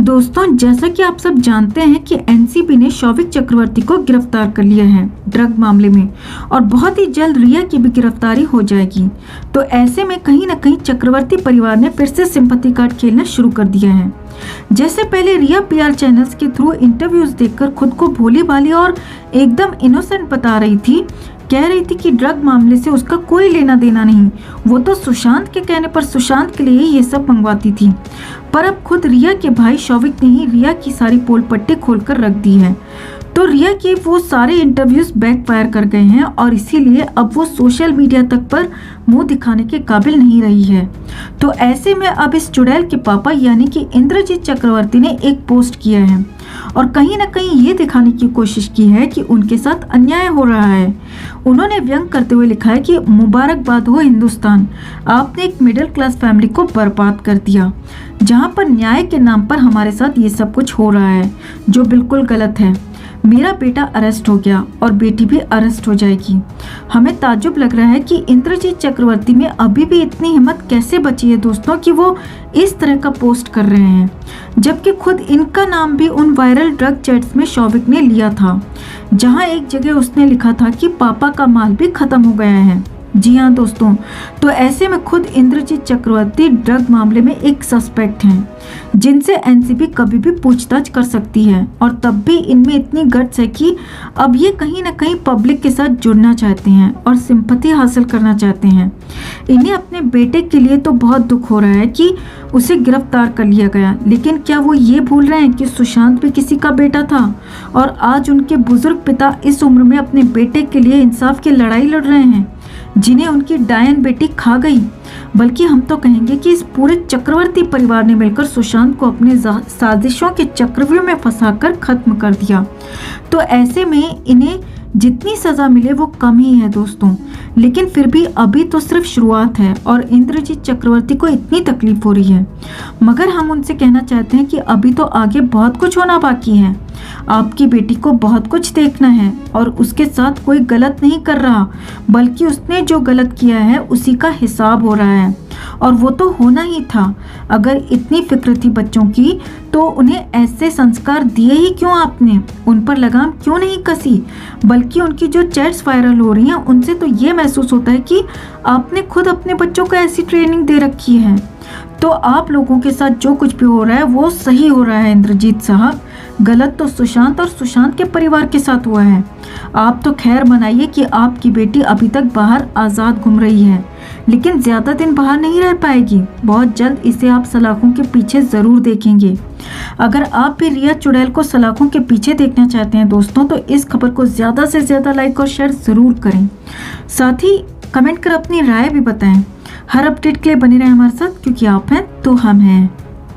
दोस्तों, जैसा कि आप सब जानते हैं कि एनसीबी ने शौविक चक्रवर्ती को गिरफ्तार कर लिया है ड्रग मामले में और बहुत ही जल्द रिया की भी गिरफ्तारी हो जाएगी। तो ऐसे में कहीं न कहीं चक्रवर्ती परिवार ने फिर से सिंपैथी कार्ड खेलना शुरू कर दिया है। जैसे पहले रिया पीआर चैनल्स के थ्रू इंटरव्यूज देकर खुद को भोली भाली और एकदम इनोसेंट बता रही थी, कह रही थी कि ड्रग मामले से उसका कोई लेना देना नहीं, वो तो सुशांत के कहने पर सुशांत के लिए ये सब मंगवाती थी। पर अब खुद रिया के भाई शौविक ने ही रिया की सारी पोल पट्टी खोलकर रख दी है। तो रिया के वो सारे इंटरव्यूज बैकफायर कर गए हैं और इसीलिए अब वो सोशल मीडिया तक पर मुंह दिखाने के काबिल नहीं रही है। तो ऐसे में अब इस चुड़ैल के पापा यानी कि इंद्रजीत चक्रवर्ती ने एक पोस्ट किया है और कहीं ना कहीं ये दिखाने की कोशिश की है कि उनके साथ अन्याय हो रहा है। उन्होंने व्यंग करते हुए लिखा है कि मुबारकबाद हो हिंदुस्तान, आपने एक मिडिल क्लास फैमिली को बर्बाद कर दिया, जहां पर न्याय के नाम पर हमारे साथ ये सब कुछ हो रहा है जो बिल्कुल गलत है। मेरा बेटा अरेस्ट हो गया और बेटी भी अरेस्ट हो जाएगी। हमें ताज्जुब लग रहा है कि इंद्रजीत चक्रवर्ती में अभी भी इतनी हिम्मत कैसे बची है दोस्तों कि वो इस तरह का पोस्ट कर रहे हैं, जबकि खुद इनका नाम भी उन वायरल ड्रग चैट्स में शौविक ने लिया था, जहां एक जगह उसने लिखा था कि पापा का माल भी खत्म हो गया है। जी हाँ दोस्तों, तो ऐसे में खुद इंद्रजीत चक्रवर्ती ड्रग मामले में एक सस्पेक्ट हैं, जिनसे एनसीबी कभी भी पूछताछ कर सकती है और तब भी इनमें इतनी गट्स है कि अब ये कहीं ना कहीं पब्लिक के साथ जुड़ना चाहते हैं और सिंपैथी हासिल करना चाहते हैं। इन्हें अपने बेटे के लिए तो बहुत दुख हो रहा है कि उसे गिरफ्तार कर लिया गया, लेकिन क्या वो ये भूल रहे हैं कि सुशांत भी किसी का बेटा था और आज उनके बुजुर्ग पिता इस उम्र में अपने बेटे के लिए इंसाफ की लड़ाई लड़ रहे हैं, जिन्हें उनकी डायन बेटी खा गई। बल्कि हम तो कहेंगे कि इस पूरे चक्रवर्ती परिवार ने मिलकर सुशांत को अपने साजिशों के चक्रव्यूह में फंसाकर खत्म कर दिया। तो ऐसे में इन्हें जितनी सजा मिले वो कम ही है दोस्तों, लेकिन फिर भी अभी तो सिर्फ शुरुआत है और इंद्रजीत चक्रवर्ती को इतनी तकलीफ हो रही है। मगर हम उनसे कहना चाहते हैं कि अभी तो आगे बहुत कुछ होना बाकी है। आपकी बेटी को बहुत कुछ देखना है और उसके साथ कोई गलत नहीं कर रहा, बल्कि उसने जो गलत किया है उसी का हिसाब हो रहा है और वो तो होना ही था। अगर इतनी फिक्र थी बच्चों की तो उन्हें ऐसे संस्कार दिए ही क्यों आपने, उन पर लगाम क्यों नहीं कसी? बल्कि उनकी जो चैट्स वायरल हो रही हैं उनसे तो ये महसूस होता है कि आपने खुद अपने बच्चों को ऐसी ट्रेनिंग दे रखी है। तो आप लोगों के साथ जो कुछ भी हो रहा है वो सही हो रहा है इंद्रजीत साहब, गलत तो सुशांत और सुशांत के परिवार के साथ हुआ है। आप तो खैर मनाइए कि आपकी बेटी अभी तक बाहर आज़ाद घूम रही है, लेकिन ज़्यादा दिन बाहर नहीं रह पाएगी। बहुत जल्द इसे आप सलाखों के पीछे ज़रूर देखेंगे। अगर आप भी रिया चुड़ैल को सलाखों के पीछे देखना चाहते हैं दोस्तों, तो इस खबर को ज़्यादा से ज़्यादा लाइक और शेयर ज़रूर करें। साथ ही कमेंट कर अपनी राय भी बताएं। हर अपडेट के लिए बने रहें हमारे साथ, क्योंकि आप हैं तो हम हैं।